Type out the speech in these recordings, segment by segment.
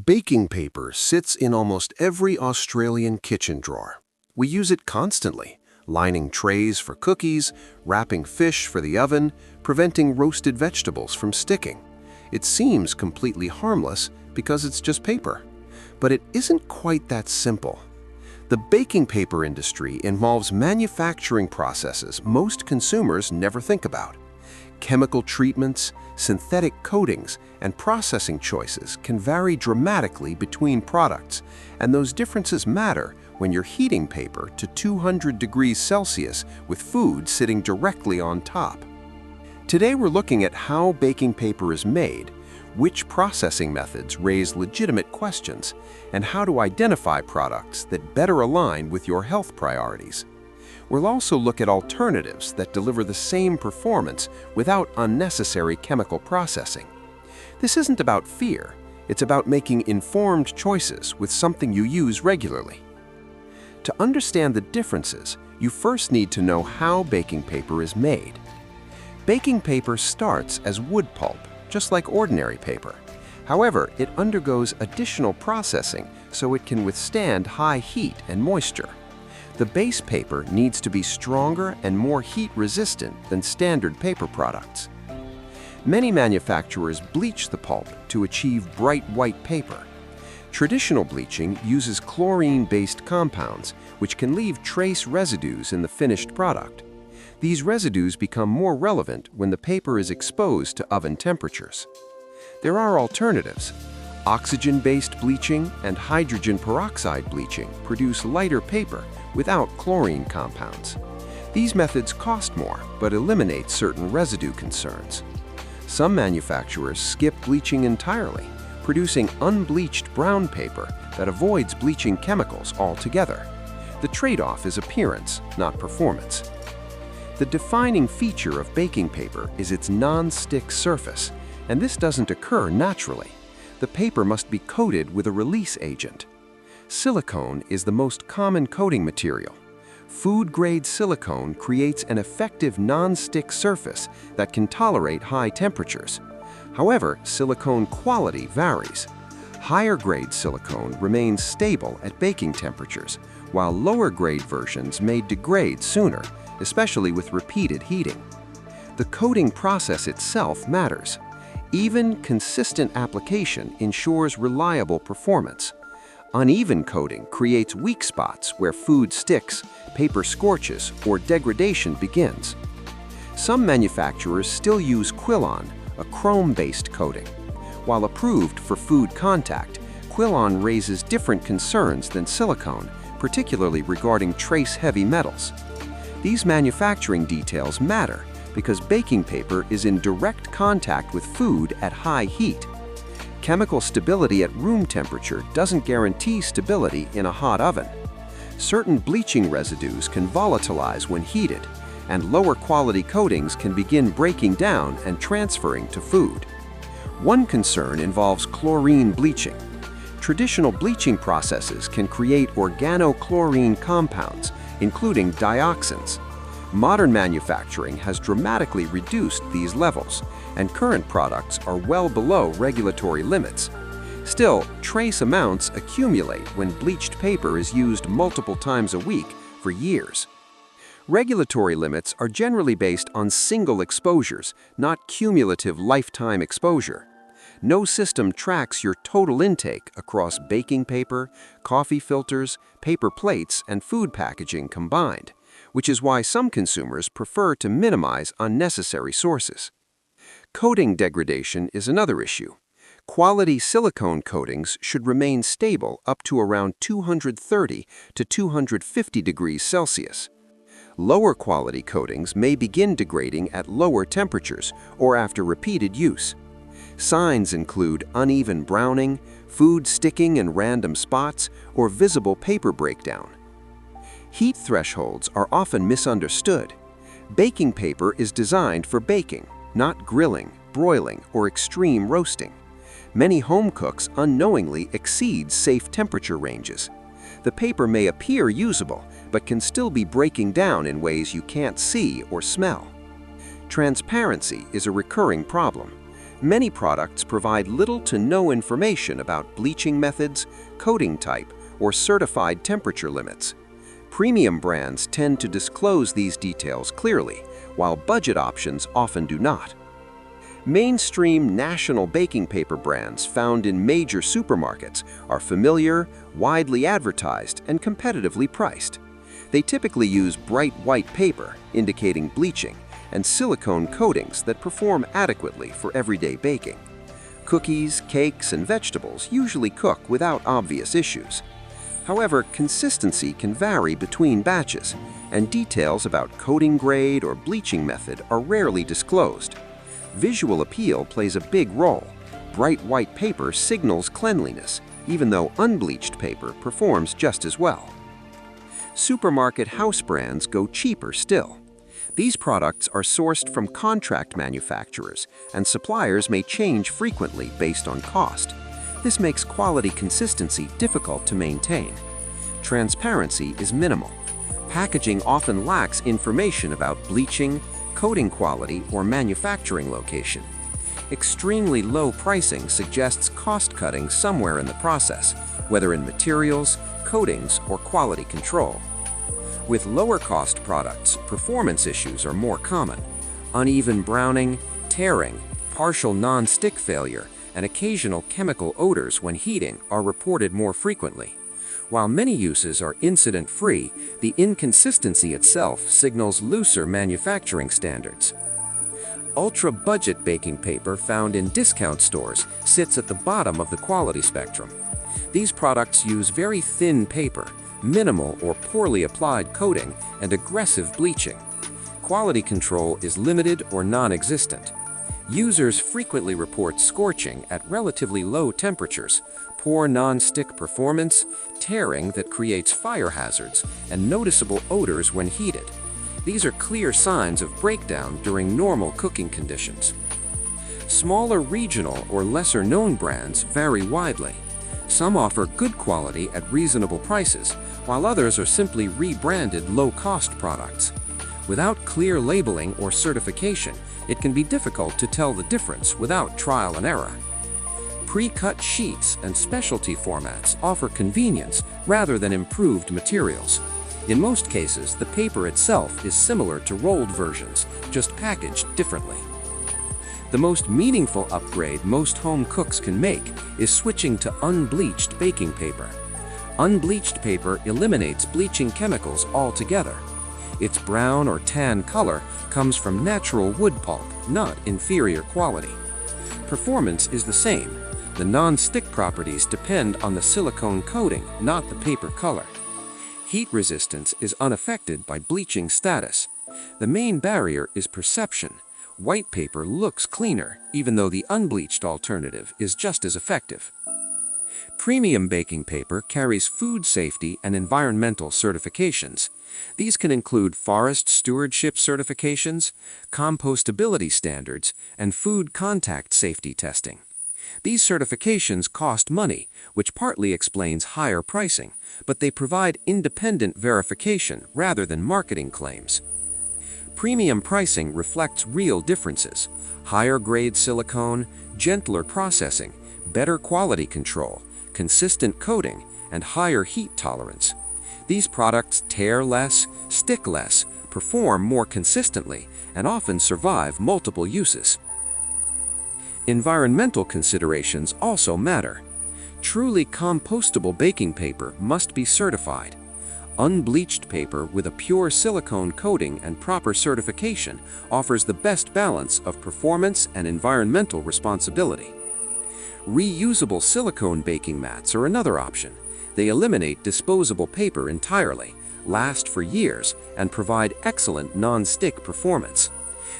Baking paper sits in almost every Australian kitchen drawer. We use it constantly, lining trays for cookies, wrapping fish for the oven, preventing roasted vegetables from sticking. It seems completely harmless because it's just paper. But it isn't quite that simple. The baking paper industry involves manufacturing processes most consumers never think about. Chemical treatments, synthetic coatings, and processing choices can vary dramatically between products, and those differences matter when you're heating paper to 200 degrees Celsius with food sitting directly on top. Today we're looking at how baking paper is made, which processing methods raise legitimate questions, and how to identify products that better align with your health priorities. We'll also look at alternatives that deliver the same performance without unnecessary chemical processing. This isn't about fear, it's about making informed choices with something you use regularly. To understand the differences, you first need to know how baking paper is made. Baking paper starts as wood pulp, just like ordinary paper. However, it undergoes additional processing so it can withstand high heat and moisture. The base paper needs to be stronger and more heat-resistant than standard paper products. Many manufacturers bleach the pulp to achieve bright white paper. Traditional bleaching uses chlorine-based compounds, which can leave trace residues in the finished product. These residues become more relevant when the paper is exposed to oven temperatures. There are alternatives. Oxygen-based bleaching and hydrogen peroxide bleaching produce lighter paper without chlorine compounds. These methods cost more, but eliminate certain residue concerns. Some manufacturers skip bleaching entirely, producing unbleached brown paper that avoids bleaching chemicals altogether. The trade-off is appearance, not performance. The defining feature of baking paper is its non-stick surface, and this doesn't occur naturally. The paper must be coated with a release agent. Silicone is the most common coating material. Food-grade silicone creates an effective non-stick surface that can tolerate high temperatures. However, silicone quality varies. Higher-grade silicone remains stable at baking temperatures, while lower-grade versions may degrade sooner, especially with repeated heating. The coating process itself matters. Even consistent application ensures reliable performance. Uneven coating creates weak spots where food sticks, paper scorches, or degradation begins. Some manufacturers still use quilon, a chrome-based coating. While approved for food contact, quilon raises different concerns than silicone, particularly regarding trace heavy metals. These manufacturing details matter because baking paper is in direct contact with food at high heat. Chemical stability at room temperature doesn't guarantee stability in a hot oven. Certain bleaching residues can volatilize when heated, and lower quality coatings can begin breaking down and transferring to food. One concern involves chlorine bleaching. Traditional bleaching processes can create organochlorine compounds, including dioxins. Modern manufacturing has dramatically reduced these levels, and current products are well below regulatory limits. Still, trace amounts accumulate when bleached paper is used multiple times a week for years. Regulatory limits are generally based on single exposures, not cumulative lifetime exposure. No system tracks your total intake across baking paper, coffee filters, paper plates, and food packaging combined, which is why some consumers prefer to minimize unnecessary sources. Coating degradation is another issue. Quality silicone coatings should remain stable up to around 230 to 250 degrees Celsius. Lower quality coatings may begin degrading at lower temperatures or after repeated use. Signs include uneven browning, food sticking in random spots, or visible paper breakdown. Heat thresholds are often misunderstood. Baking paper is designed for baking, not grilling, broiling, or extreme roasting. Many home cooks unknowingly exceed safe temperature ranges. The paper may appear usable, but can still be breaking down in ways you can't see or smell. Transparency is a recurring problem. Many products provide little to no information about bleaching methods, coating type, or certified temperature limits. Premium brands tend to disclose these details clearly, while budget options often do not. Mainstream national baking paper brands found in major supermarkets are familiar, widely advertised, and competitively priced. They typically use bright white paper, indicating bleaching, and silicone coatings that perform adequately for everyday baking. Cookies, cakes, and vegetables usually cook without obvious issues. However, consistency can vary between batches, and details about coating grade or bleaching method are rarely disclosed. Visual appeal plays a big role. Bright white paper signals cleanliness, even though unbleached paper performs just as well. Supermarket house brands go cheaper still. These products are sourced from contract manufacturers, and suppliers may change frequently based on cost. This makes quality consistency difficult to maintain. Transparency is minimal. Packaging often lacks information about bleaching, coating quality, or manufacturing location. Extremely low pricing suggests cost-cutting somewhere in the process, whether in materials, coatings, or quality control. With lower-cost products, performance issues are more common. Uneven browning, tearing, partial non-stick failure, and occasional chemical odors when heating are reported more frequently. While many uses are incident-free, the inconsistency itself signals looser manufacturing standards. Ultra-budget baking paper found in discount stores sits at the bottom of the quality spectrum. These products use very thin paper, minimal or poorly applied coating, and aggressive bleaching. Quality control is limited or non-existent. Users frequently report scorching at relatively low temperatures, poor non-stick performance, tearing that creates fire hazards, and noticeable odors when heated. These are clear signs of breakdown during normal cooking conditions. Smaller regional or lesser-known brands vary widely. Some offer good quality at reasonable prices, while others are simply rebranded low-cost products. Without clear labeling or certification, it can be difficult to tell the difference without trial and error. Pre-cut sheets and specialty formats offer convenience rather than improved materials. In most cases, the paper itself is similar to rolled versions, just packaged differently. The most meaningful upgrade most home cooks can make is switching to unbleached baking paper. Unbleached paper eliminates bleaching chemicals altogether. Its brown or tan color comes from natural wood pulp, not inferior quality. Performance is the same. The non-stick properties depend on the silicone coating, not the paper color. Heat resistance is unaffected by bleaching status. The main barrier is perception. White paper looks cleaner, even though the unbleached alternative is just as effective. Premium baking paper carries food safety and environmental certifications. These can include forest stewardship certifications, compostability standards, and food contact safety testing. These certifications cost money, which partly explains higher pricing, but they provide independent verification rather than marketing claims. Premium pricing reflects real differences: higher-grade silicone, gentler processing, better quality control, consistent coating, and higher heat tolerance. These products tear less, stick less, perform more consistently, and often survive multiple uses. Environmental considerations also matter. Truly compostable baking paper must be certified. Unbleached paper with a pure silicone coating and proper certification offers the best balance of performance and environmental responsibility. Reusable silicone baking mats are another option. They eliminate disposable paper entirely, last for years, and provide excellent non-stick performance.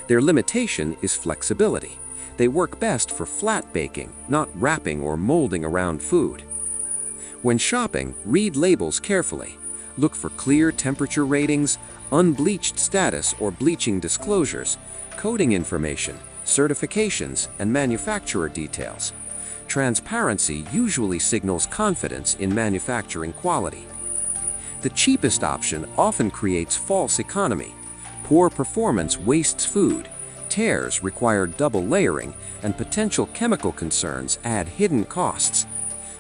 Their limitation is flexibility. They work best for flat baking, not wrapping or molding around food. When shopping, read labels carefully. Look for clear temperature ratings, unbleached status or bleaching disclosures, coating information, certifications, and manufacturer details. Transparency usually signals confidence in manufacturing quality. The cheapest option often creates false economy. Poor performance wastes food. tears require double layering, and potential chemical concerns add hidden costs.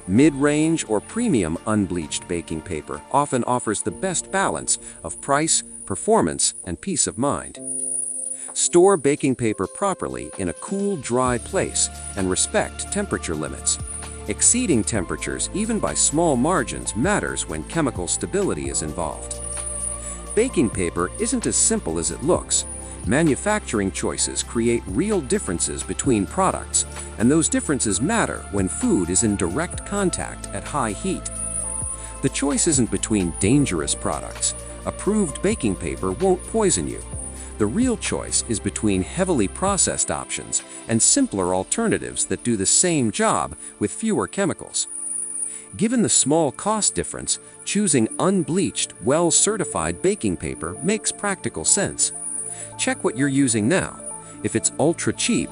Mid-range or premium unbleached baking paper often offers the best balance of price, performance, and peace of mind. Store baking paper properly in a cool, dry place and respect temperature limits. Exceeding temperatures, even by small margins, matters when chemical stability is involved. Baking paper isn't as simple as it looks. Manufacturing choices create real differences between products, and those differences matter when food is in direct contact at high heat. The choice isn't between dangerous products. Approved baking paper won't poison you. The real choice is between heavily processed options and simpler alternatives that do the same job with fewer chemicals. Given the small cost difference, choosing unbleached, well-certified baking paper makes practical sense. Check what you're using now. If it's ultra cheap,